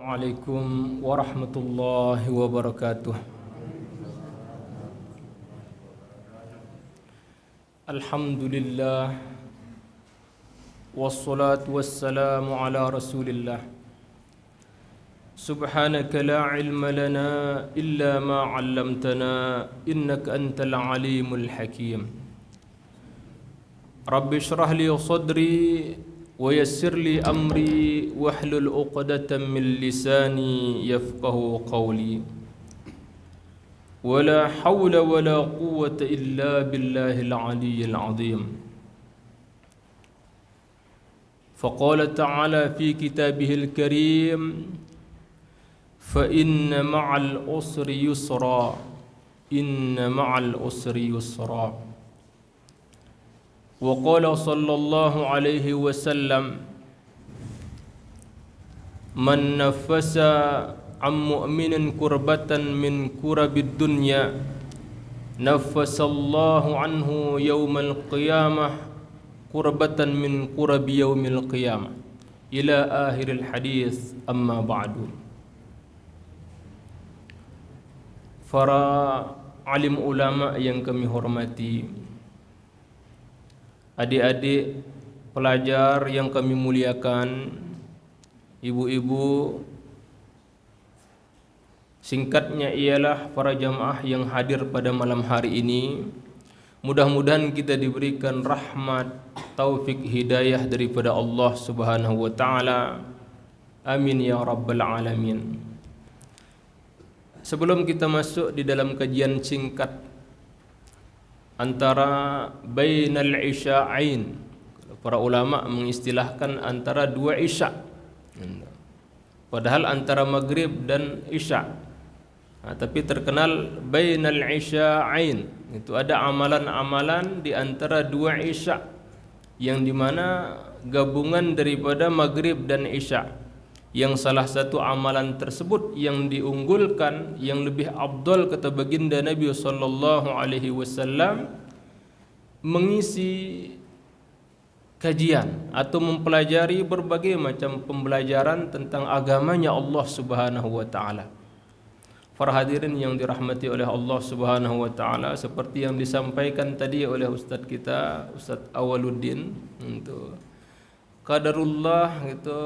Assalamualaikum warahmatullahi wabarakatuh. Alhamdulillah wassalatu wassalamu ala Rasulillah. Subhanaka la ilma lana illa ma 'allamtana innaka antal alimul hakim. Rabbi shrah li sadri wa yassir li amri wahlul 'uqdatam min lisani yafqahu qawli. Wala hawla wala quwwata illa billahil aliyyil azim. Faqala ta'ala fi kitabihil karim, fa inna ma'al usri yusra, inna ma'al usri yusra. Wa qala sallallahu alaihi wasallam, man nafasa am mu'minin kurbatan min kurabid dunya nafasallahu anhu yawmal qiyamah kurbatan min kurabi yawmil qiyamah ila akhiril hadis. Amma ba'du. Para alim ulama yang kami hormati, adik-adik pelajar yang kami muliakan, ibu-ibu, singkatnya ialah para jamaah yang hadir pada malam hari ini. Mudah-mudahan kita diberikan rahmat, taufik, hidayah daripada Allah Subhanahu wa taala. Amin ya rabbal alamin. Sebelum kita masuk di dalam kajian singkat antara bainal isya'ain, para ulama mengistilahkan antara dua isya', padahal antara maghrib dan isya'. Tapi terkenal bainal isya'ain, itu ada amalan-amalan di antara dua isya', yang dimana gabungan daripada maghrib dan isya', yang salah satu amalan tersebut yang diunggulkan, yang lebih afdal kata baginda Nabi sallallahu alaihi wasallam, mengisi kajian atau mempelajari berbagai macam pembelajaran tentang agamanya Allah Subhanahu wa taala. Para hadirin yang dirahmati oleh Allah Subhanahu wa taala, seperti yang disampaikan tadi oleh ustaz kita, Ustaz Awaluddin, itu qadarullah, itu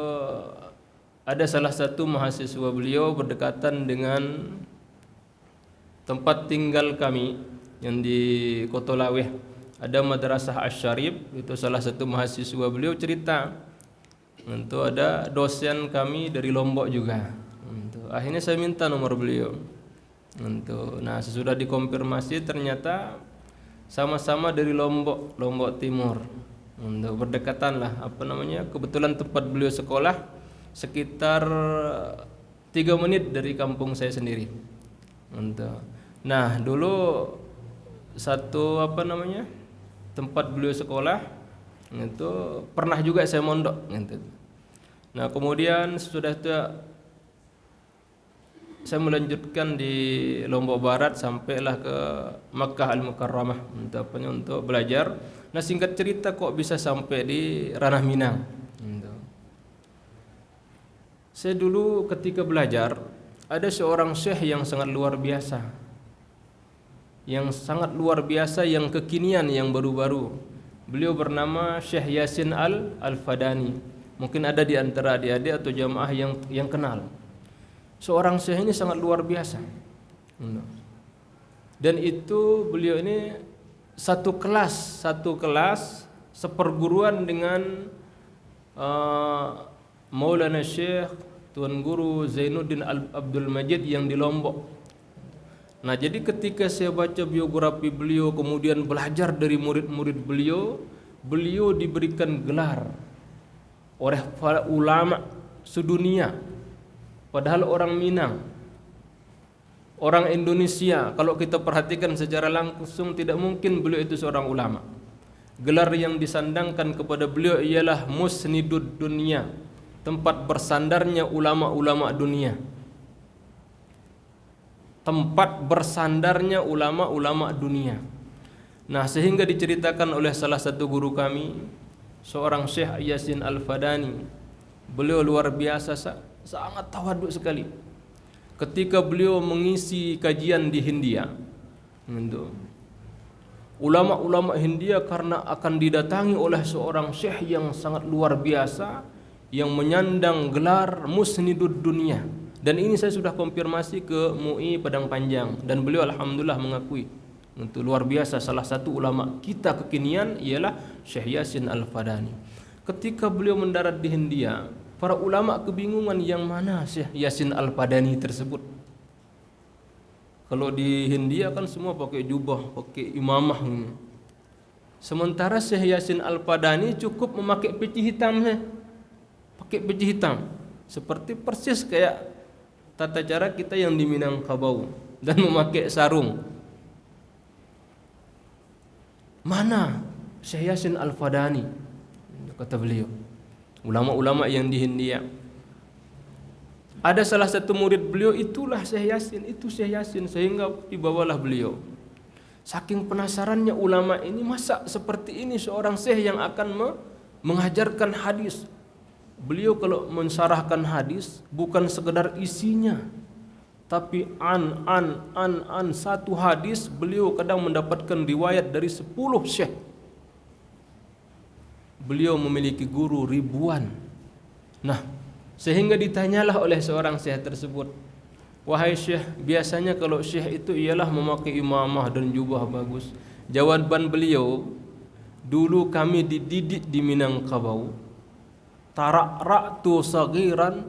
ada salah satu mahasiswa beliau berdekatan dengan tempat tinggal kami yang di Kotolaweh. Ada Madrasah Asy-Syarif, itu salah satu mahasiswa beliau cerita, itu ada dosen kami dari Lombok juga. Akhirnya saya minta nomor beliau. Nah, sesudah dikonfirmasi ternyata sama-sama dari Lombok Timur. Berdekatan lah, kebetulan tempat beliau sekolah sekitar 3 menit dari kampung saya sendiri. Nah, dulu satu tempat beliau sekolah itu pernah juga saya mondok. Nah, kemudian sesudah itu saya melanjutkan di Lombok Barat sampailah ke Makkah Al-Mukarramah untuk belajar. Nah, singkat cerita kok bisa sampai di ranah Minang. Saya dulu ketika belajar ada seorang syekh yang sangat luar biasa. Yang sangat luar biasa, yang kekinian, yang baru-baru. Beliau bernama Syekh Yasin Al-Fadani. Mungkin ada di antara adik-adik atau jamaah yang kenal. Seorang syekh ini sangat luar biasa. Dan itu beliau ini satu kelas seperguruan dengan Maulana Syekh Tuan Guru Zainuddin Abdul Majid yang di Lombok. Nah, jadi ketika saya baca biografi beliau, kemudian belajar dari murid-murid beliau, beliau diberikan gelar oleh para ulama sedunia. Padahal orang Minang, orang Indonesia, kalau kita perhatikan secara langsung tidak mungkin beliau itu seorang ulama. Gelar yang disandangkan kepada beliau ialah Musnidud Dunia, tempat bersandarnya ulama-ulama dunia. Tempat bersandarnya ulama-ulama dunia. Nah, sehingga diceritakan oleh salah satu guru kami, seorang Syekh Yasin Al-Fadani. Beliau luar biasa sangat tawaduk sekali. Ketika beliau mengisi kajian di Hindia, ulama-ulama Hindia karena akan didatangi oleh seorang syekh yang sangat luar biasa, yang menyandang gelar musnidud dunia. Dan ini saya sudah konfirmasi ke MUI Padang Panjang, dan beliau alhamdulillah mengakui untuk luar biasa. Salah satu ulama kita kekinian ialah Syekh Yasin Al-Fadani. Ketika beliau mendarat di Hindia, para ulama kebingungan yang mana Syekh Yasin Al-Fadani tersebut. Kalau di Hindia kan semua pakai jubah, pakai imamah. Sementara Syekh Yasin Al-Fadani cukup memakai peci hitam, pakai peci hitam, seperti persis kayak tata cara kita yang di Minangkabau, dan memakai sarung. Mana Syekh Yasin Al-Fadani? Kata beliau, ulama-ulama yang di Hindia. Ada salah satu murid beliau, itulah Syekh Yasin, itu Syekh Yasin, sehingga dibawalah beliau. Saking penasarannya ulama ini, masa seperti ini seorang syekh yang akan mengajarkan hadis. Beliau kalau mensarahkan hadis bukan sekedar isinya, tapi satu hadis beliau kadang mendapatkan riwayat dari 10 syekh. Beliau memiliki guru ribuan. Nah, sehingga ditanyalah oleh seorang syekh tersebut, wahai syekh, biasanya kalau syekh itu ialah memakai imamah dan jubah bagus. Jawaban beliau, dulu kami dididik di Minangkabau, taraktu sagiran,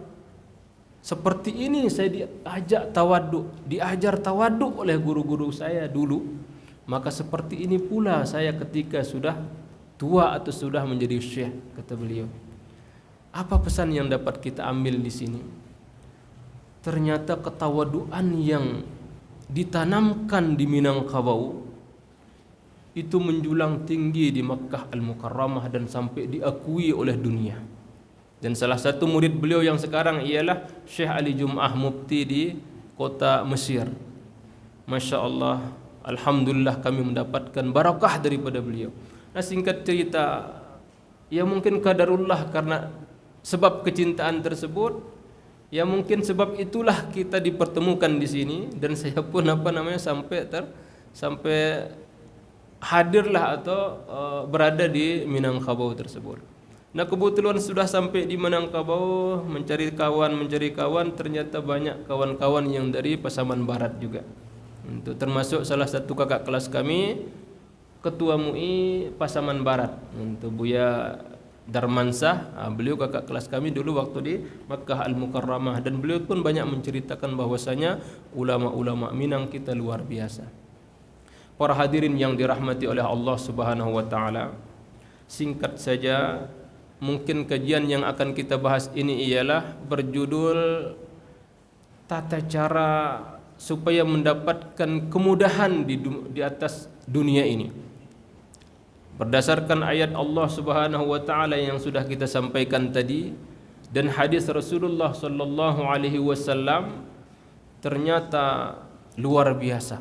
seperti ini saya diajar tawaduk oleh guru-guru saya dulu. Maka seperti ini pula saya ketika sudah tua atau sudah menjadi syekh, kata beliau. Apa pesan yang dapat kita ambil di sini? Ternyata ketawaduan yang ditanamkan di Minangkabau itu menjulang tinggi di Makkah Al-Mukarramah dan sampai diakui oleh dunia. Dan salah satu murid beliau yang sekarang ialah Syekh Ali Jum'ah, mufti di kota Mesir. Masya Allah, alhamdulillah kami mendapatkan barakah daripada beliau. Nah, singkat cerita, ya mungkin qadarullah, karena sebab kecintaan tersebut, ya mungkin sebab itulah kita dipertemukan di sini, dan saya pun sampai hadirlah atau berada di Minangkabau tersebut. Nah, kebetulan sudah sampai di Minangkabau, mencari kawan, ternyata banyak kawan-kawan yang dari Pasaman Barat juga. Termasuk salah satu kakak kelas kami, Ketua MUI Pasaman Barat, untuk Buya Darmansah. Beliau kakak kelas kami dulu waktu di Makkah Al-Mukarramah, dan beliau pun banyak menceritakan bahwasanya ulama-ulama Minang kita luar biasa. Para hadirin yang dirahmati oleh Allah Subhanahu wa taala, singkat saja, mungkin kajian yang akan kita bahas ini ialah berjudul tata cara supaya mendapatkan kemudahan di atas dunia ini. Berdasarkan ayat Allah Subhanahu wa taala yang sudah kita sampaikan tadi dan hadis Rasulullah sallallahu alaihi wasallam, ternyata luar biasa.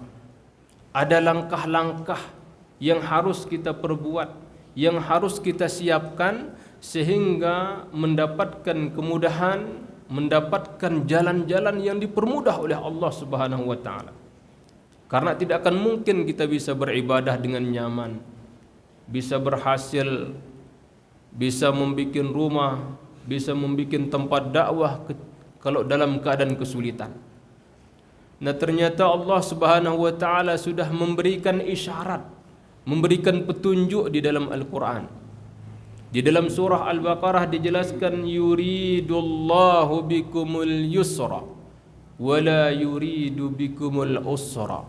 Ada langkah-langkah yang harus kita perbuat, yang harus kita siapkan sehingga mendapatkan kemudahan, mendapatkan jalan-jalan yang dipermudah oleh Allah Subhanahu wa taala. Karena tidak akan mungkin kita bisa beribadah dengan nyaman, bisa berhasil, bisa membuat rumah, bisa membuat tempat dakwah kalau dalam keadaan kesulitan. Nah, ternyata Allah Subhanahu wa taala sudah memberikan isyarat, memberikan petunjuk di dalam Al-Qur'an. Di dalam surah Al-Baqarah dijelaskan, yuridullahu bikumul yusra wala yuridu bikumul usra.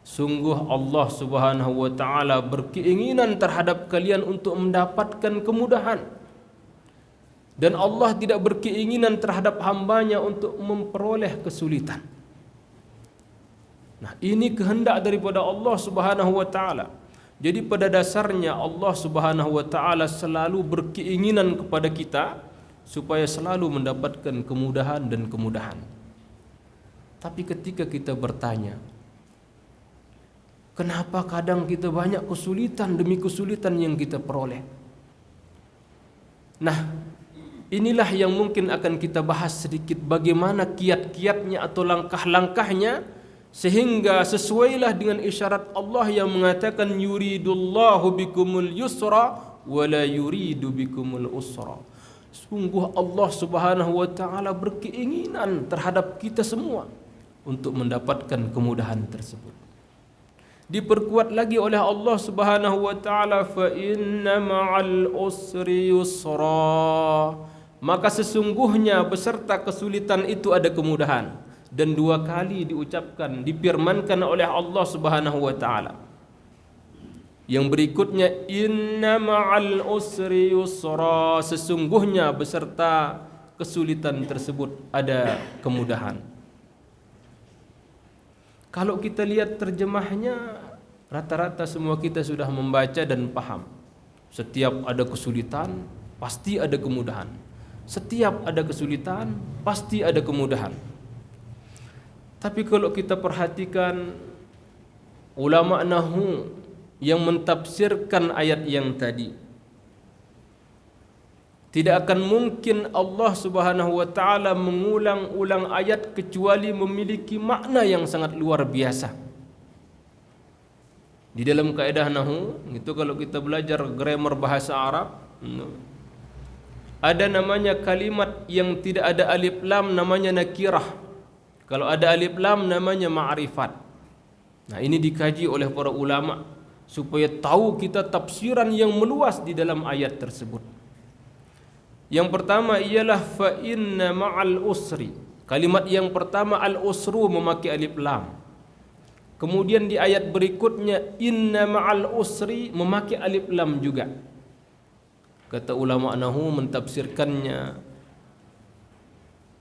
Sungguh Allah Subhanahu wa taala berkeinginan terhadap kalian untuk mendapatkan kemudahan, dan Allah tidak berkeinginan terhadap hambanya untuk memperoleh kesulitan. Nah, ini kehendak daripada Allah Subhanahu wa taala. Jadi pada dasarnya Allah Subhanahu wa taala selalu berkeinginan kepada kita supaya selalu mendapatkan kemudahan dan kemudahan. Tapi ketika kita bertanya, kenapa kadang kita banyak kesulitan demi kesulitan yang kita peroleh? Nah, Inilah yang mungkin akan kita bahas sedikit, bagaimana kiat-kiatnya atau langkah-langkahnya, sehingga sesuailah dengan isyarat Allah yang mengatakan yuridullahu bikumul yusra wa la yuridu bikumul usra. Sungguh Allah Subhanahu wa taala berkeinginan terhadap kita semua untuk mendapatkan kemudahan tersebut. Diperkuat lagi oleh Allah Subhanahu wa taala, fa inna ma'al usri yusra, maka sesungguhnya beserta kesulitan itu ada kemudahan. Dan 2 kali diucapkan, difirmankan oleh Allah Subhanahu wa taala. Yang berikutnya, inna ma'al usri yusra, sesungguhnya beserta kesulitan tersebut ada kemudahan. Kalau kita lihat terjemahnya, rata-rata semua kita sudah membaca dan paham. Setiap ada kesulitan, pasti ada kemudahan. Setiap ada kesulitan, pasti ada kemudahan. Tapi kalau kita perhatikan ulama nahwu yang mentafsirkan ayat yang tadi, tidak akan mungkin Allah Subhanahu wa taala mengulang-ulang ayat kecuali memiliki makna yang sangat luar biasa. Di dalam kaidah nahwu itu, kalau kita belajar grammar bahasa Arab, ada namanya kalimat yang tidak ada alif lam namanya nakirah. Kalau ada alif lam namanya ma'rifat. Nah, ini dikaji oleh para ulama supaya tahu kita tafsiran yang meluas di dalam ayat tersebut. Yang pertama ialah fa inna ma'al usri. Kalimat yang pertama al-usru memakai alif lam. Kemudian di ayat berikutnya inna ma'al usri memakai alif lam juga. Kata ulama nahwu mentafsirkannya,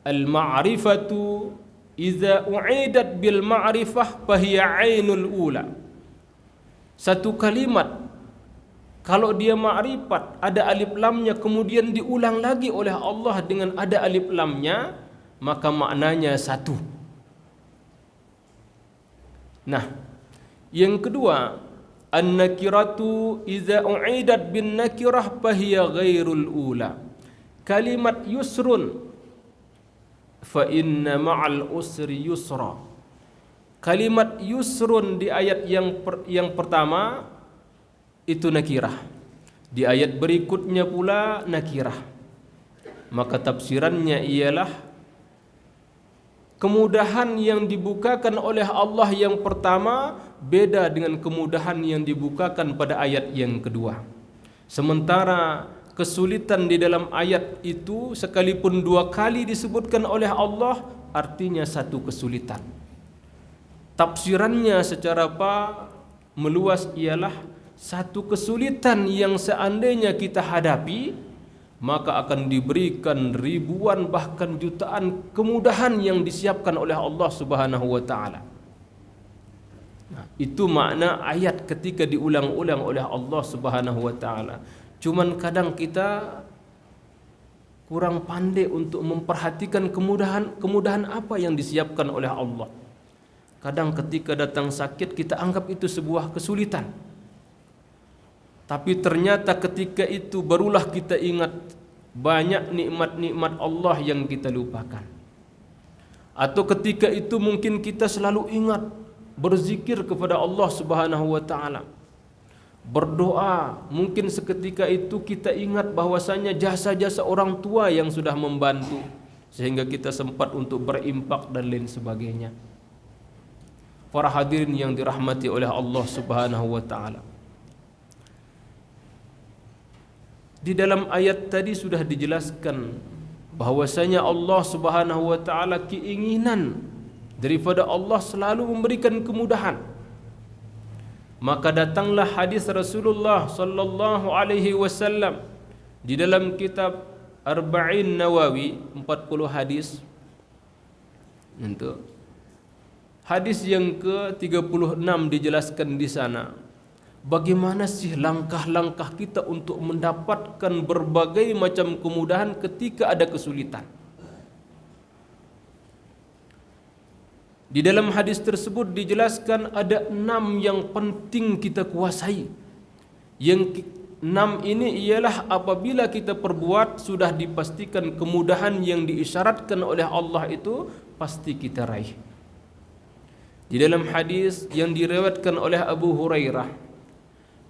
al-ma'rifatu idza u'idat bil ma'rifah fahiya 'ainul ula. Satu kalimat kalau dia ma'rifat ada alif lamnya, kemudian diulang lagi oleh Allah dengan ada alif lamnya, maka maknanya satu. Nah, yang kedua, an-nakiratu idza u'idat bin nakirah fahiya ghairul ula. Kalimat yusrun fa inna ma'al usri yusra. Kalimat yusrun di ayat yang pertama itu nakirah, di ayat berikutnya pula nakirah. Maka tafsirannya ialah kemudahan yang dibukakan oleh Allah yang pertama beda dengan kemudahan yang dibukakan pada ayat yang kedua. Sementara kesulitan di dalam ayat itu sekalipun 2 kali disebutkan oleh Allah, artinya satu kesulitan. Tafsirannya secara meluas ialah satu kesulitan yang seandainya kita hadapi, maka akan diberikan ribuan bahkan jutaan kemudahan yang disiapkan oleh Allah Subhanahu wa taala. Nah, itu makna ayat ketika diulang-ulang oleh Allah Subhanahu wa taala. Cuman kadang kita kurang pandai untuk memperhatikan kemudahan apa yang disiapkan oleh Allah. Kadang ketika datang sakit kita anggap itu sebuah kesulitan. Tapi ternyata ketika itu barulah kita ingat banyak nikmat-nikmat Allah yang kita lupakan. Atau ketika itu mungkin kita selalu ingat berzikir kepada Allah Subhanahu wa taala. Berdoa, mungkin seketika itu kita ingat bahwasanya jasa-jasa orang tua yang sudah membantu sehingga kita sempat untuk berimpak dan lain sebagainya. Para hadirin yang dirahmati oleh Allah Subhanahu wa taala. Di dalam ayat tadi sudah dijelaskan bahwasanya Allah Subhanahu wa taala keinginan daripada Allah selalu memberikan kemudahan. Maka datanglah hadis Rasulullah sallallahu alaihi wasallam di dalam kitab Arba'in Nawawi, 40 hadis. Untuk hadis yang ke-36 dijelaskan di sana. Bagaimana sih langkah-langkah kita untuk mendapatkan berbagai macam kemudahan ketika ada kesulitan? Di dalam hadis tersebut dijelaskan ada 6 yang penting kita kuasai. Yang 6 ini ialah apabila kita perbuat sudah dipastikan kemudahan yang diisyaratkan oleh Allah itu pasti kita raih. Di dalam hadis yang diriwayatkan oleh Abu Hurairah,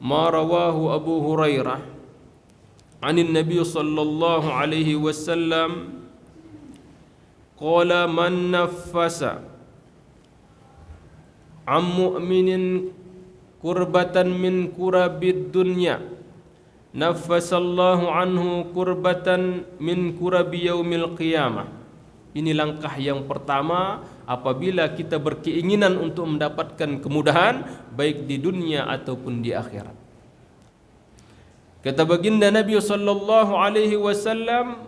ma rawahu Abu Hurairah anin Nabi sallallahu alaihi wasallam qala man naffasa am mu'minin kurbatan min kurabid dunya naffasallahu anhu kurbatan min kurabi yaumil qiyamah. Ini langkah yang pertama apabila kita berkeinginan untuk mendapatkan kemudahan baik di dunia ataupun di akhirat. Kata baginda Nabi sallallahu alaihi wasallam,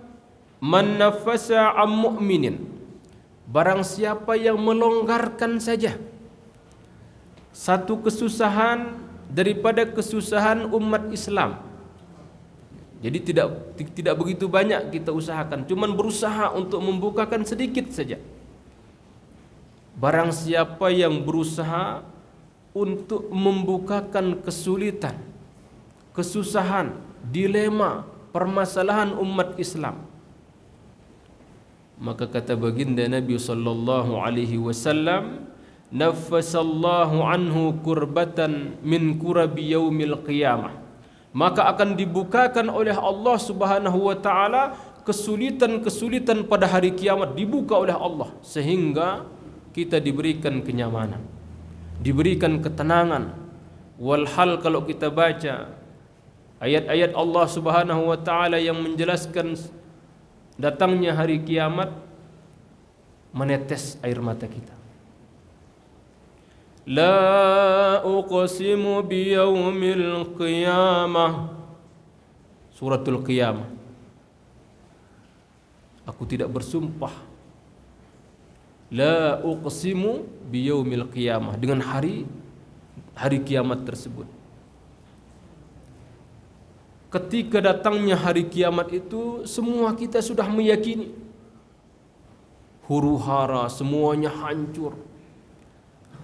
man nafasa am mu'minin, barang siapa yang melonggarkan saja satu kesusahan daripada kesusahan umat Islam. Jadi tidak begitu banyak kita usahakan, cuman berusaha untuk membukakan sedikit saja. Barang siapa yang berusaha untuk membukakan kesulitan, kesusahan, dilema, permasalahan umat Islam, maka kata baginda Nabi sallallahu alaihi wasallam, naffasallahu anhu kurbatan min kurabi yaumil qiyamah, maka akan dibukakan oleh Allah Subhanahu wa taala kesulitan-kesulitan pada hari kiamat, dibuka oleh Allah sehingga kita diberikan kenyamanan, diberikan ketenangan. Walhal kalau kita baca ayat-ayat Allah Subhanahu wa taala yang menjelaskan datangnya hari kiamat, menetes air mata kita. La uqsimu biyaumil qiyamah, suratul qiyamah. Aku tidak bersumpah, la uqsimu biyaumil qiyamah, dengan hari kiamat tersebut. Ketika datangnya hari kiamat itu, semua kita sudah meyakini, huru-hara, semuanya hancur.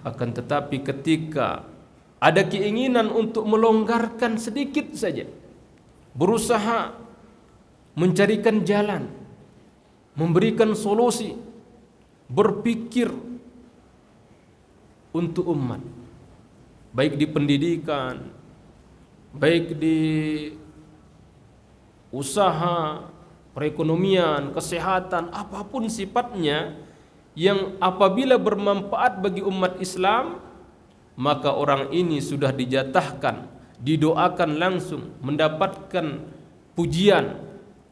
Akan tetapi ketika ada keinginan untuk melonggarkan sedikit saja, berusaha mencarikan jalan, memberikan solusi, berpikir untuk umat, baik di pendidikan, baik di usaha, perekonomian, kesehatan, apapun sifatnya, yang apabila bermanfaat bagi umat Islam, maka orang ini sudah dijatahkan, didoakan langsung, mendapatkan pujian,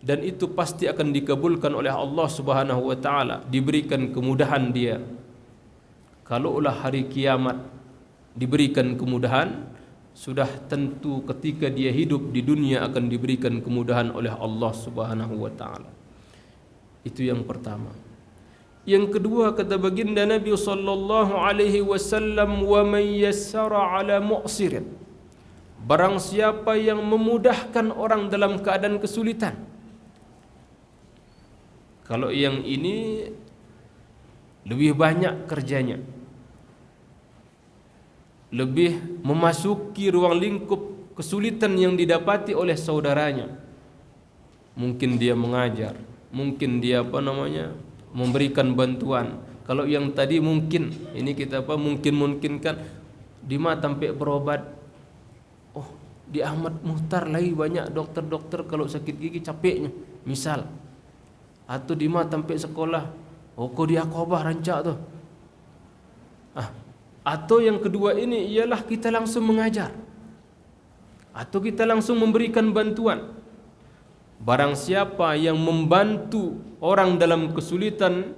dan itu pasti akan dikabulkan oleh Allah Subhanahu wa taala, diberikan kemudahan dia. Kalaulah hari kiamat diberikan kemudahan, sudah tentu ketika dia hidup di dunia akan diberikan kemudahan oleh Allah Subhanahu wa taala. Itu yang pertama. Yang kedua, kata baginda Nabi sallallahu alaihi wasallam, wa man yassara ala mu'sirin, barang siapa yang memudahkan orang dalam keadaan kesulitan. Kalau yang ini lebih banyak kerjanya, lebih memasuki ruang lingkup kesulitan yang didapati oleh saudaranya. Mungkin dia mengajar, mungkin dia memberikan bantuan. Kalau yang tadi mungkin ini kita mungkinkan di mana sampai berobat. Oh, di Ahmad Muhtar lagi banyak dokter-dokter kalau sakit gigi capeknya, misal. Atau di mana sampai sekolah. Oh, kok dia Aqabah rancak tuh. Atau yang kedua ini ialah kita langsung mengajar, atau kita langsung memberikan bantuan. Barang siapa yang membantu orang dalam kesulitan,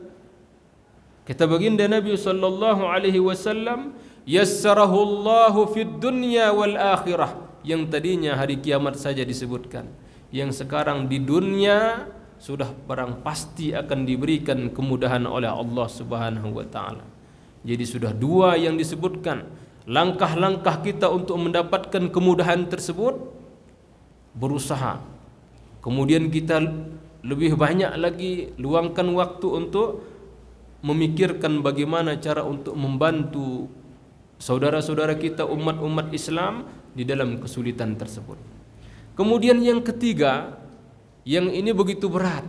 kata baginda Nabi sallallahu alaihi wasallam, yassarahu Allahu fid dunya wal akhirah. Yang tadinya hari kiamat saja disebutkan, yang sekarang di dunia sudah barang pasti akan diberikan kemudahan oleh Allah Subhanahu wa taala. Jadi sudah dua yang disebutkan. Langkah-langkah kita untuk mendapatkan kemudahan tersebut, berusaha. Kemudian kita lebih banyak lagi luangkan waktu untuk memikirkan bagaimana cara untuk membantu saudara-saudara kita, umat-umat Islam di dalam kesulitan tersebut. Kemudian yang ketiga, yang ini begitu berat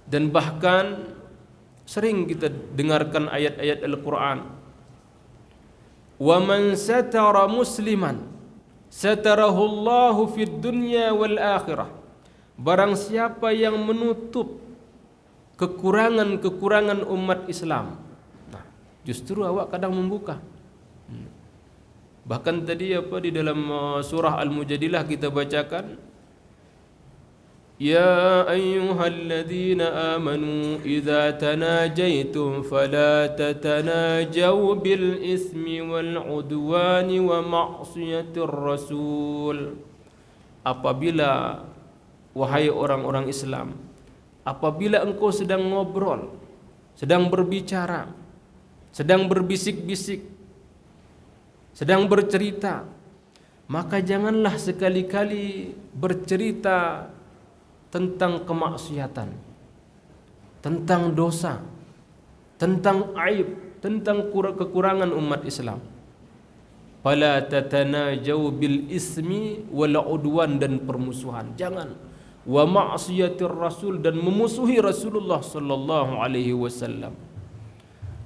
dan bahkan sering kita dengarkan ayat-ayat Al-Quran. Wa man satara musliman satarahu Allahu fid dunya wal akhirah. Barang siapa yang menutup kekurangan-kekurangan umat Islam, nah, justru awak kadang membuka. Bahkan tadi di dalam surah Al-Mujadilah kita bacakan, Ya ayyuhalladzina amanu idza tanajaitum fala tatanajaw bil ismi wal udwani wa ma'siyatir rasul. Apabila, wahai orang-orang Islam, apabila engkau sedang ngobrol, sedang berbicara, sedang berbisik-bisik, sedang bercerita, maka janganlah sekali-kali bercerita tentang kemaksiatan, tentang dosa, tentang aib, tentang kekurangan umat Islam. Fala tatanajaw bil ismi wal udwan, dan permusuhan, jangan. Wa ma'siyatir rasul, dan memusuhi Rasulullah sallallahu alaihi wasallam.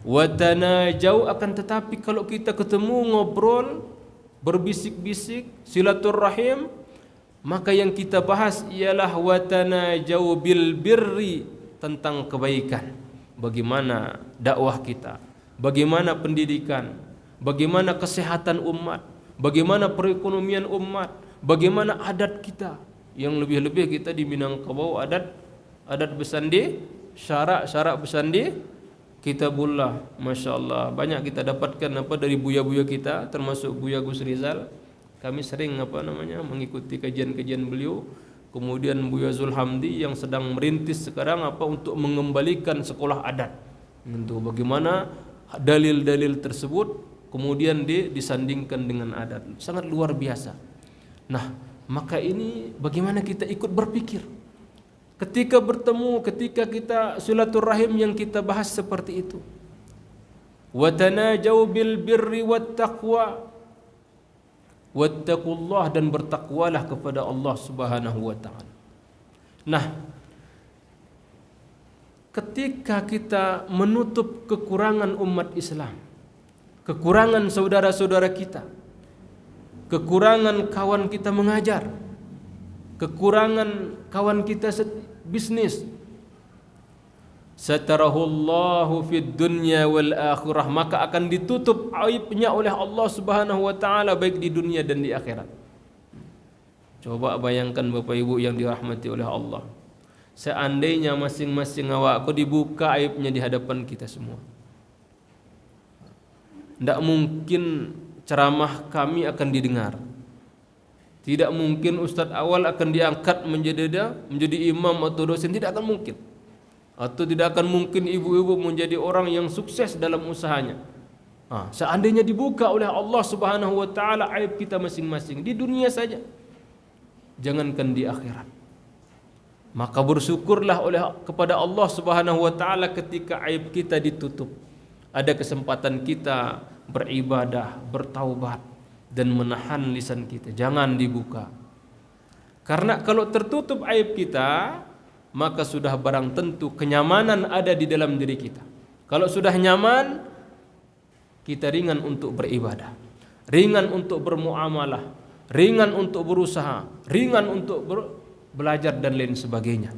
Wa tanajaw, akan tetapi kalau kita ketemu ngobrol, berbisik-bisik, silaturrahim, maka yang kita bahas ialah watana jauh bil birri, tentang kebaikan. Bagaimana dakwah kita, bagaimana pendidikan, bagaimana kesehatan umat, bagaimana perekonomian umat, bagaimana adat kita. Yang lebih-lebih kita di Minangkabau adat besandi, syarak besandi, kitabullah. Masya Allah, banyak kita dapatkan dari buya-buya kita, termasuk Buya Gus Rizal. Kami sering mengikuti kajian-kajian beliau. Kemudian Buya Zulhamdi yang sedang merintis sekarang untuk mengembalikan sekolah adat. Untuk bagaimana dalil-dalil tersebut kemudian disandingkan dengan adat. Sangat luar biasa. Nah, maka ini bagaimana kita ikut berpikir. Ketika bertemu, ketika kita silaturahim yang kita bahas seperti itu. Wa tanajaw bil birri wat taqwa. Wattaqullah, dan bertakwalah kepada Allah Subhanahu wa taala. Nah, ketika kita menutup kekurangan umat Islam, kekurangan saudara-saudara kita, kekurangan kawan kita mengajar, kekurangan kawan kita bisnis, satarahullahu fid dunya wal akhirah, maka akan ditutup aibnya oleh Allah Subhanahu wa taala baik di dunia dan di akhirat. Coba bayangkan Bapak Ibu yang dirahmati oleh Allah, seandainya masing-masing awakku dibuka aibnya di hadapan kita semua, tidak mungkin ceramah kami akan didengar, tidak mungkin ustadz awal akan diangkat menjadi imam atau dosen, tidak akan mungkin. Atau tidak akan mungkin ibu-ibu menjadi orang yang sukses dalam usahanya. Seandainya dibuka oleh Allah Subhanahu wa taala aib kita masing-masing di dunia saja, jangankan di akhirat. Maka bersyukurlah kepada Allah Subhanahu wa taala ketika aib kita ditutup. Ada kesempatan kita beribadah, bertaubat, dan menahan lisan kita, jangan dibuka. Karena kalau tertutup aib kita, maka sudah barang tentu kenyamanan ada di dalam diri kita. Kalau sudah nyaman, kita ringan untuk beribadah, ringan untuk bermuamalah, ringan untuk berusaha, ringan untuk belajar dan lain sebagainya.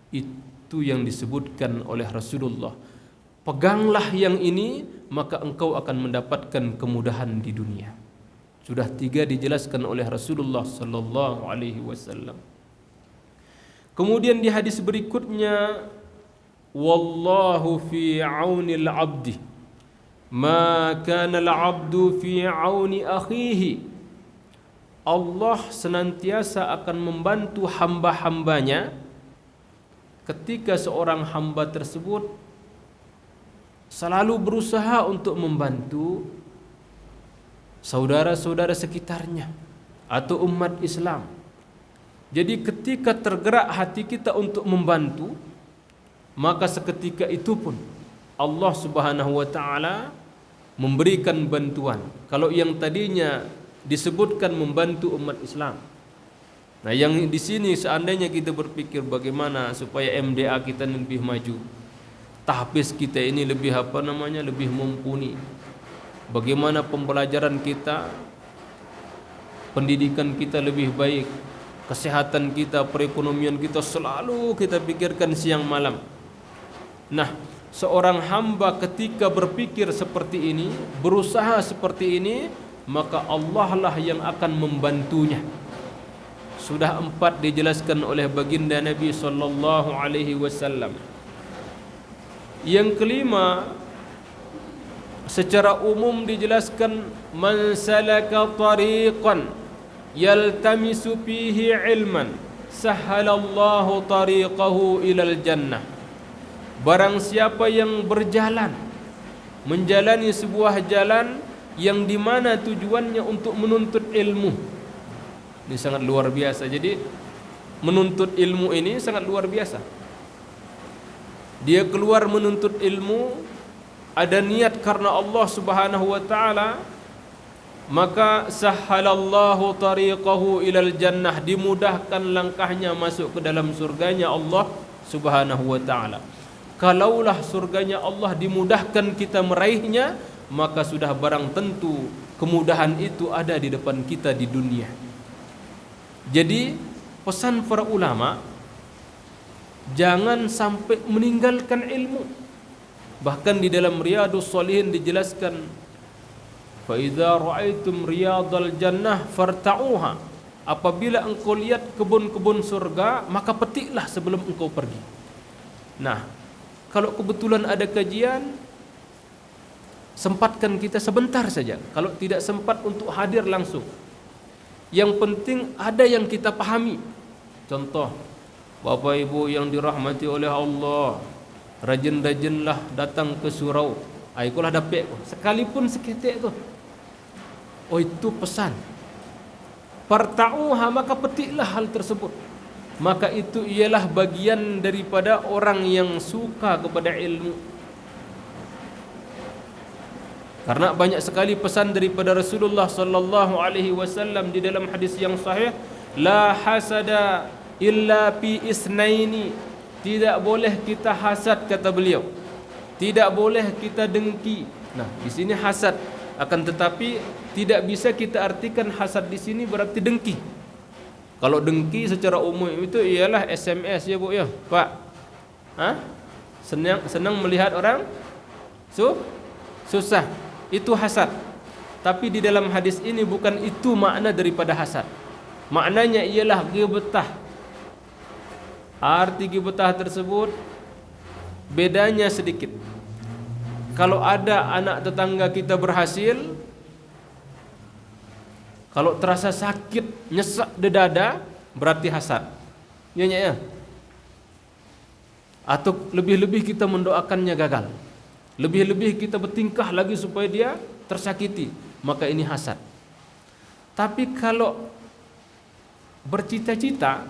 Itu yang disebutkan oleh Rasulullah. Peganglah yang ini, maka engkau akan mendapatkan kemudahan di dunia. Sudah 3 dijelaskan oleh Rasulullah sallallahu alaihi wasallam. Kemudian di hadis berikutnya, wallahu fi aunil abdi ma kana al-abdu fi auni akhihi. Allah senantiasa akan membantu hamba-hambanya ketika seorang hamba tersebut selalu berusaha untuk membantu saudara-saudara sekitarnya atau umat Islam. Jadi ketika tergerak hati kita untuk membantu, maka seketika itu pun Allah Subhanahu wa taala memberikan bantuan. Kalau yang tadinya disebutkan membantu umat Islam. Nah, yang di sini seandainya kita berpikir bagaimana supaya MDA kita lebih maju, tahfiz kita ini lebih lebih mumpuni, bagaimana pembelajaran kita, pendidikan kita lebih baik, kesehatan kita, perekonomian kita selalu kita pikirkan siang malam. Nah, seorang hamba ketika berpikir seperti ini, berusaha seperti ini, maka Allah lah yang akan membantunya. Sudah 4 dijelaskan oleh baginda Nabi sallallahu alaihi wasallam. Yang kelima, secara umum dijelaskan, man salaka tariqan yaltamisu fihi ilman sahhalallahu tariqahu ilal jannah. Barang siapa yang berjalan, menjalani sebuah jalan yang dimana tujuannya untuk menuntut ilmu. Ini sangat luar biasa. Jadi menuntut ilmu ini sangat luar biasa. Dia keluar menuntut ilmu, ada niat karena Allah Subhanahu wa taala, maka sahhalallahu tariqahu ilal jannah, dimudahkan langkahnya masuk ke dalam surganya Allah Subhanahu wa taala. Kalaulah surganya Allah dimudahkan kita meraihnya, maka sudah barang tentu kemudahan itu ada di depan kita di dunia. Jadi pesan para ulama, jangan sampai meninggalkan ilmu. Bahkan di dalam Riyadhus Shalihin dijelaskan, fa idza ra'aitum riyadal jannah farta'uha. Apabila engkau lihat kebun-kebun surga, maka petiklah sebelum engkau pergi. Nah, kalau kebetulan ada kajian, sempatkan kita sebentar saja. Kalau tidak sempat untuk hadir langsung, yang penting ada yang kita pahami. Contoh, Bapak Ibu yang dirahmati oleh Allah, rajin-rajinlah datang ke surau. Ikulah dapat sekalipun seketik tu. Oh, itu pesan. Parta'uha, maka petiklah hal tersebut. Maka itu ialah bagian daripada orang yang suka kepada ilmu. Karena banyak sekali pesan daripada Rasulullah sallallahu alaihi wasallam di dalam hadis yang sahih, la hasada illa fi isnaini. Tidak boleh kita hasad, kata beliau. Tidak boleh kita dengki. Nah, di sini hasad, akan tetapi tidak bisa kita artikan hasad di sini berarti dengki. Kalau dengki secara umum itu ialah SMS ya Bu ya, Pak. Senang melihat orang susah. Itu hasad. Tapi di dalam hadis ini bukan itu makna daripada hasad. Maknanya ialah ghibtah. Arti ghibtah tersebut bedanya sedikit. Kalau ada anak tetangga kita berhasil, kalau terasa sakit, nyesak di dada, berarti hasad. Ya. Atau lebih-lebih kita mendoakannya gagal. Lebih-lebih kita bertingkah lagi supaya dia tersakiti, maka ini hasad. Tapi kalau bercita-cita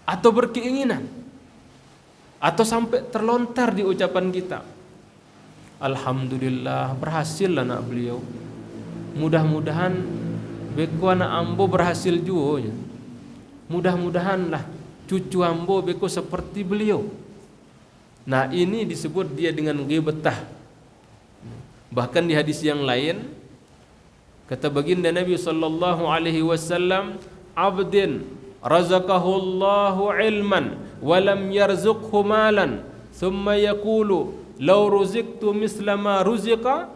atau berkeinginan atau sampai terlontar di ucapan kita, alhamdulillah berhasil anak beliau, mudah-mudahan beko anak ambo berhasil juga, mudah-mudahanlah cucu ambo beko seperti beliau. Nah, ini disebut dia dengan ghibtah. Bahkan di hadis yang lain kata baginda Nabi sallallahu alaihi wasallam, abdin razaqahullahu ilman wa lam yarzuqhu malan thumma yaqulu law ruziqtu misla ma ruziqa.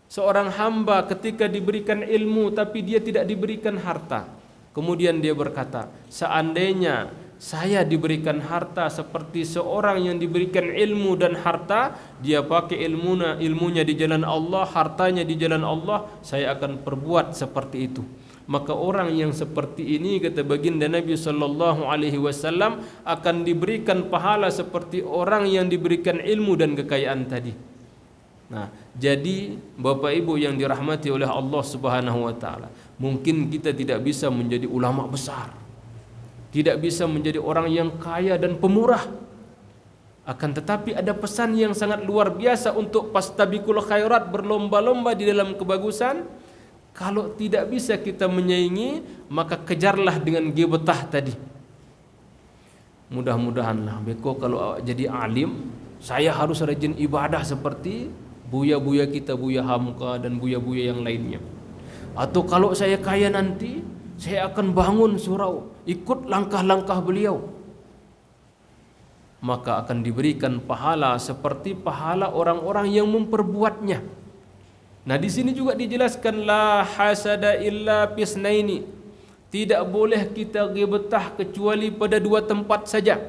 Seorang hamba ketika diberikan ilmu tapi dia tidak diberikan harta, kemudian dia berkata, seandainya saya diberikan harta seperti seorang yang diberikan ilmu dan harta, dia pakai ilmunya di jalan Allah, hartanya di jalan Allah, saya akan perbuat seperti itu. Maka orang yang seperti ini, kata baginda Nabi sallallahu alaihi wasallam, akan diberikan pahala seperti orang yang diberikan ilmu dan kekayaan tadi. Nah, jadi Bapak Ibu yang dirahmati oleh Allah Subhanahu wa taala, mungkin kita tidak bisa menjadi ulama besar, tidak bisa menjadi orang yang kaya dan pemurah. Akan tetapi ada pesan yang sangat luar biasa untuk fastabiqul khairat, berlomba-lomba di dalam kebagusan. Kalau tidak bisa kita menyaingi, maka kejarlah dengan ghibtah tadi. Mudah-mudahanlah beko kalau jadi alim, saya harus rajin ibadah seperti buya-buya kita, Buya Hamka dan buya-buya yang lainnya. Atau kalau saya kaya nanti, saya akan bangun surau, ikut langkah-langkah beliau. Maka akan diberikan pahala seperti pahala orang-orang yang memperbuatnya. Nah, di sini juga dijelaskan la hasada illa fisnaini. Tidak boleh kita ghibtah kecuali pada dua tempat saja.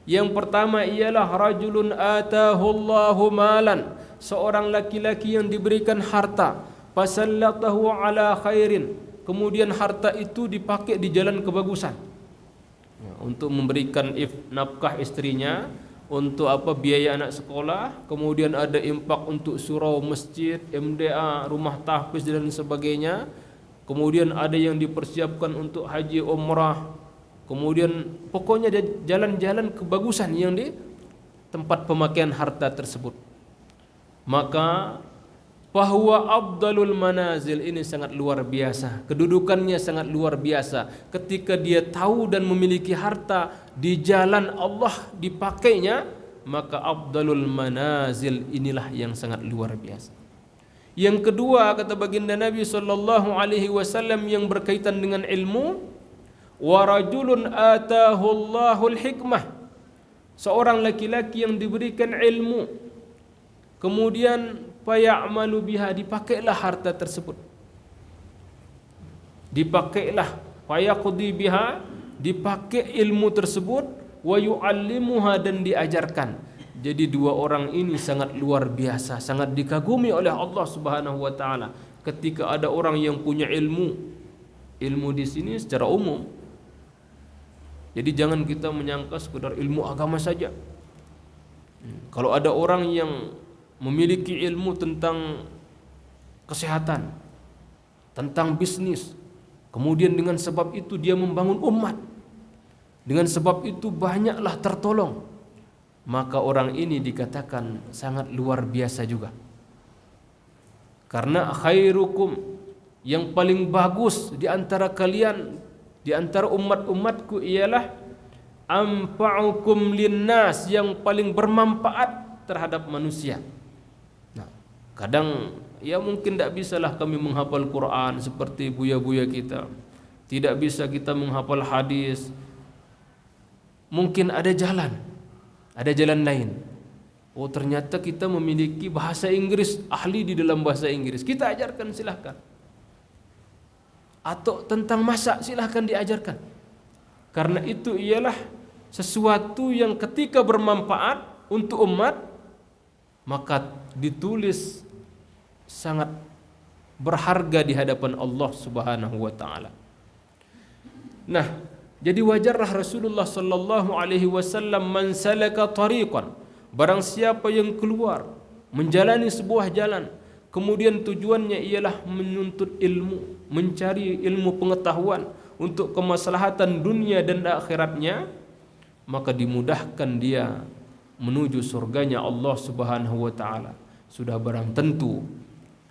Yang pertama ialah rajulun atahu Allahu malan, seorang laki-laki yang diberikan harta, fasallatahu ala khairin, kemudian harta itu dipakai di jalan kebagusan. Untuk memberikan nafkah istrinya, untuk biaya anak sekolah, kemudian ada impak untuk surau, masjid, MDA, rumah tahfiz dan sebagainya. Kemudian ada yang dipersiapkan untuk haji umrah. Kemudian pokoknya ada jalan-jalan kebagusan yang di tempat pemakaian harta tersebut. Maka bahwa afdalul manazil ini sangat luar biasa. Kedudukannya sangat luar biasa. Ketika dia tahu dan memiliki harta di jalan Allah dipakainya, maka afdalul manazil inilah yang sangat luar biasa. Yang kedua, kata baginda Nabi sallallahu alaihi wasallam yang berkaitan dengan ilmu, wa rajulun atahu Allahul hikmah, seorang laki-laki yang diberikan ilmu, kemudian fayamalu biha, dipakailah harta tersebut, dipakailah, fayaqdi biha, dipakai ilmu tersebut, wa yuallimuha, dan diajarkan. Jadi dua orang ini sangat luar biasa, sangat dikagumi oleh Allah Subhanahu wa taala. Ketika ada orang yang punya ilmu di sini secara umum. Jadi jangan kita menyangka sekedar ilmu agama saja. Kalau ada orang yang memiliki ilmu tentang kesehatan, tentang bisnis, kemudian dengan sebab itu dia membangun umat, dengan sebab itu banyaklah tertolong, maka orang ini dikatakan sangat luar biasa juga. Karena khairukum, yang paling bagus di antara kalian, di antara umat-umatku ialah anfa'ukum linnas, yang paling bermanfaat terhadap manusia. Nah, kadang ya mungkin tidak bisalah kami menghafal Quran seperti buya-buya kita, tidak bisa kita menghafal hadis. Mungkin ada jalan lain. Oh, ternyata kita memiliki bahasa Inggris, ahli di dalam bahasa Inggris, kita ajarkan, silahkan. Atau tentang masak, silahkan diajarkan. Karena itu ialah sesuatu yang ketika bermanfaat untuk umat, maka ditulis sangat berharga di hadapan Allah Subhanahu wa taala. Nah, jadi wajarlah Rasulullah sallallahu alaihi wasallam man salaka tariqan, barang siapa yang keluar menjalani sebuah jalan, kemudian tujuannya ialah menuntut ilmu, mencari ilmu pengetahuan untuk kemaslahatan dunia dan akhiratnya, maka dimudahkan dia menuju surganya Allah Subhanahu wa taala. Sudah barang tentu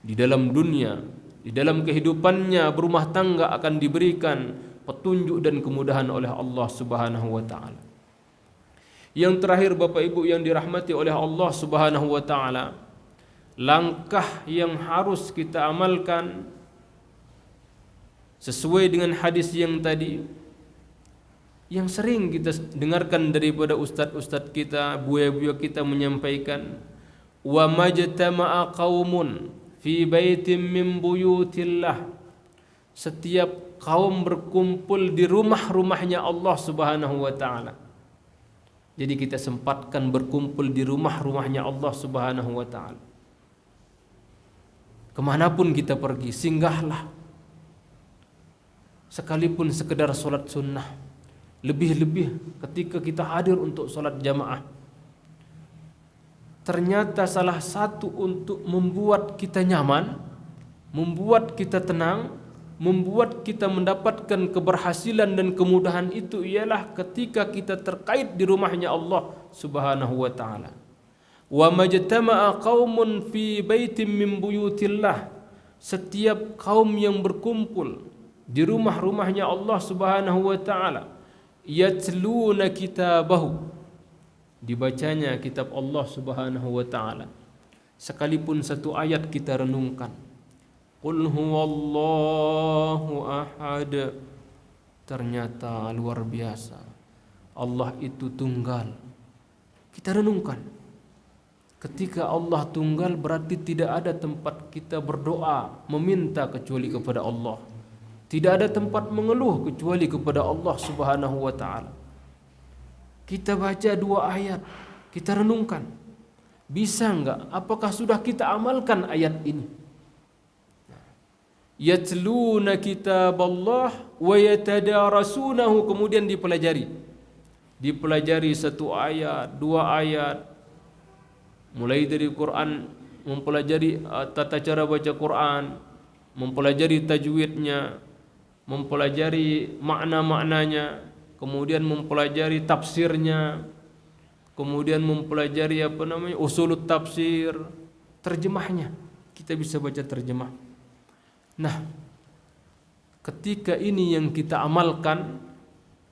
di dalam dunia, di dalam kehidupannya berumah tangga akan diberikan petunjuk dan kemudahan oleh Allah Subhanahu wa taala. Yang terakhir, Bapak Ibu yang dirahmati oleh Allah Subhanahu wa taala, langkah yang harus kita amalkan sesuai dengan hadis yang tadi, yang sering kita dengarkan daripada ustaz-ustaz kita, buya-buya kita menyampaikan, wa majtama'a qaumun fi baitin min buyutillah, setiap kaum berkumpul di rumah-rumahnya Allah Subhanahu wa taala. Jadi kita sempatkan berkumpul di rumah-rumahnya Allah Subhanahu wa taala. Kemanapun kita pergi, singgahlah. Sekalipun sekedar solat sunnah, lebih-lebih ketika kita hadir untuk solat jamaah. Ternyata salah satu untuk membuat kita nyaman, membuat kita tenang, membuat kita mendapatkan keberhasilan dan kemudahan itu ialah ketika kita terkait di rumahnya Allah Subhanahu wa taala. Wa majtama'a qaumun fi baitin min buyutillah, setiap kaum yang berkumpul di rumah-rumahnya Allah Subhanahu wa taala, yatluna kitabahu, dibacanya kitab Allah Subhanahu wa taala, sekalipun satu ayat kita renungkan, qul huwallahu ahad, ternyata luar biasa, Allah itu tunggal. Kita renungkan, ketika Allah tunggal berarti tidak ada tempat kita berdoa meminta kecuali kepada Allah. Tidak ada tempat mengeluh kecuali kepada Allah Subhanahu wa taala. Kita baca 2 ayat, kita renungkan. Bisa enggak? Apakah sudah kita amalkan ayat ini? Yatluna kitaballah wa yatadarasunahu, kemudian dipelajari. Dipelajari 1 ayat, 2 ayat. Mulai dari Quran, mempelajari tata cara baca Quran, mempelajari tajwidnya, mempelajari makna-maknanya, kemudian mempelajari tafsirnya, kemudian mempelajari usulut tafsir, terjemahnya. Kita bisa baca terjemah. Nah, ketika ini yang kita amalkan,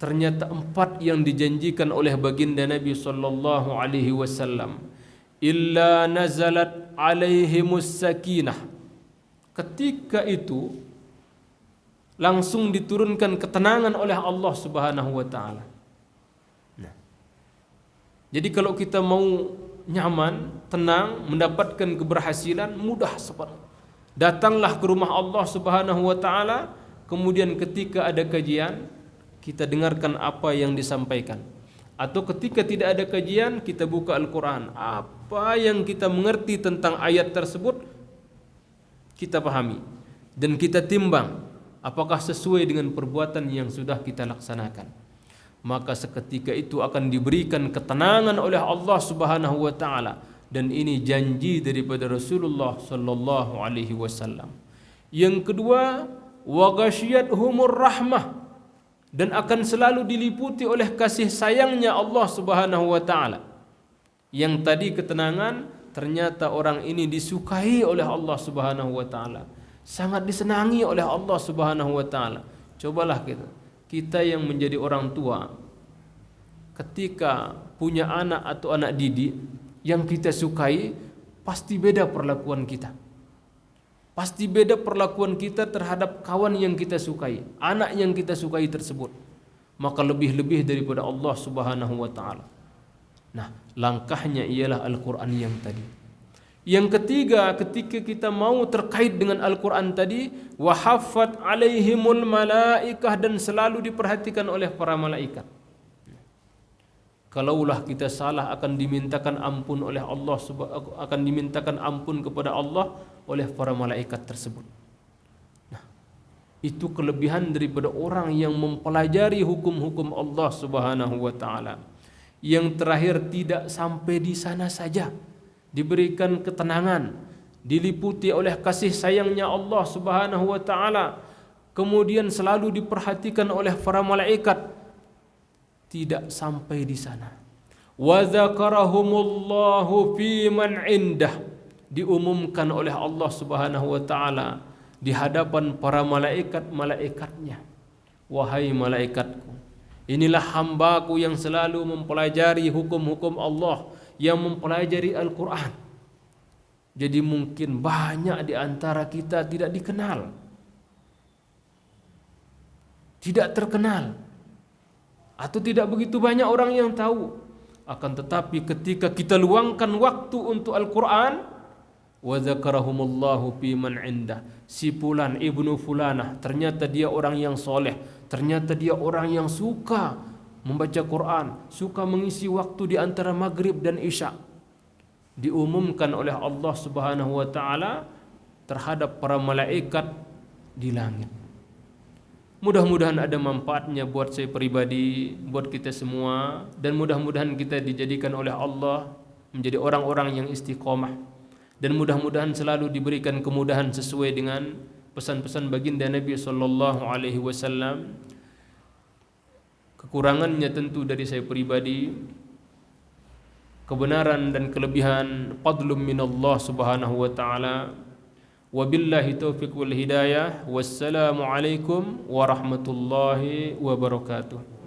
ternyata 4 yang dijanjikan oleh baginda Nabi sallallahu alaihi wasallam, illa nazalat alaihimus sakinah. Ketika itu langsung diturunkan ketenangan oleh Allah Subhanahu wa taala. Nah, jadi kalau kita mau nyaman, tenang, mendapatkan keberhasilan, mudah seperti datanglah ke rumah Allah Subhanahu wa taala, kemudian ketika ada kajian, kita dengarkan apa yang disampaikan. Atau ketika tidak ada kajian, kita buka Al-Quran. Apa yang kita mengerti tentang ayat tersebut, kita pahami. Dan kita timbang, apakah sesuai dengan perbuatan yang sudah kita laksanakan. Maka seketika itu akan diberikan ketenangan oleh Allah Subhanahu wa taala, dan ini janji daripada Rasulullah sallallahu alaihi wasallam. Yang kedua, wa ghasyiyatuhumur rahmah, dan akan selalu diliputi oleh kasih sayangnya Allah Subhanahu wa taala. Yang tadi ketenangan, ternyata orang ini disukai oleh Allah Subhanahu wa taala, sangat disenangi oleh Allah Subhanahu wa taala. Cobalah kita yang menjadi orang tua, ketika punya anak atau anak didik yang kita sukai, pasti beda perlakuan kita. Pasti beda perlakuan kita terhadap kawan yang kita sukai, anak yang kita sukai tersebut. Maka lebih-lebih daripada Allah Subhanahu wa taala. Nah, langkahnya ialah Al-Qur'an yang tadi. Yang ketiga, ketika kita mau terkait dengan Al-Quran tadi, wahaffat alaihimul malaikah, dan selalu diperhatikan oleh para malaikat. Kalaulah kita salah, akan dimintakan ampun oleh Allah, akan dimintakan ampun kepada Allah oleh para malaikat tersebut. Nah, itu kelebihan daripada orang yang mempelajari hukum-hukum Allah Subhanahu wa taala. Yang terakhir, tidak sampai di sana saja, diberikan ketenangan, diliputi oleh kasih sayangnya Allah Subhanahu wa taala, kemudian selalu diperhatikan oleh para malaikat. Tidak sampai di sana, wa dzakarahumullahu fi man indah, diumumkan oleh Allah Subhanahu wa taala di hadapan para malaikat-malaikatnya. Wahai malaikatku, inilah hambaku yang selalu mempelajari hukum-hukum Allah, yang mempelajari Al-Quran. Jadi mungkin banyak di antara kita tidak dikenal, tidak terkenal, atau tidak begitu banyak orang yang tahu. Akan tetapi ketika kita luangkan waktu untuk Al-Quran, wa dzakarahumullahu fi man indah, si fulan ibnu fulanah, ternyata dia orang yang soleh, ternyata dia orang yang suka membaca Quran, suka mengisi waktu di antara maghrib dan isya. Diumumkan oleh Allah Subhanahu wa taala terhadap para malaikat di langit. Mudah-mudahan ada manfaatnya buat saya pribadi, buat kita semua, dan mudah-mudahan kita dijadikan oleh Allah menjadi orang-orang yang istiqomah, dan mudah-mudahan selalu diberikan kemudahan sesuai dengan pesan-pesan baginda Nabi sallallahu alaihi wasallam. Kekurangannya tentu dari saya pribadi, kebenaran dan kelebihan fadlun minallah Subhanahu wa taala. Wabillahi taufiq wal hidayah. Wassalamualaikum warahmatullahi wabarakatuh.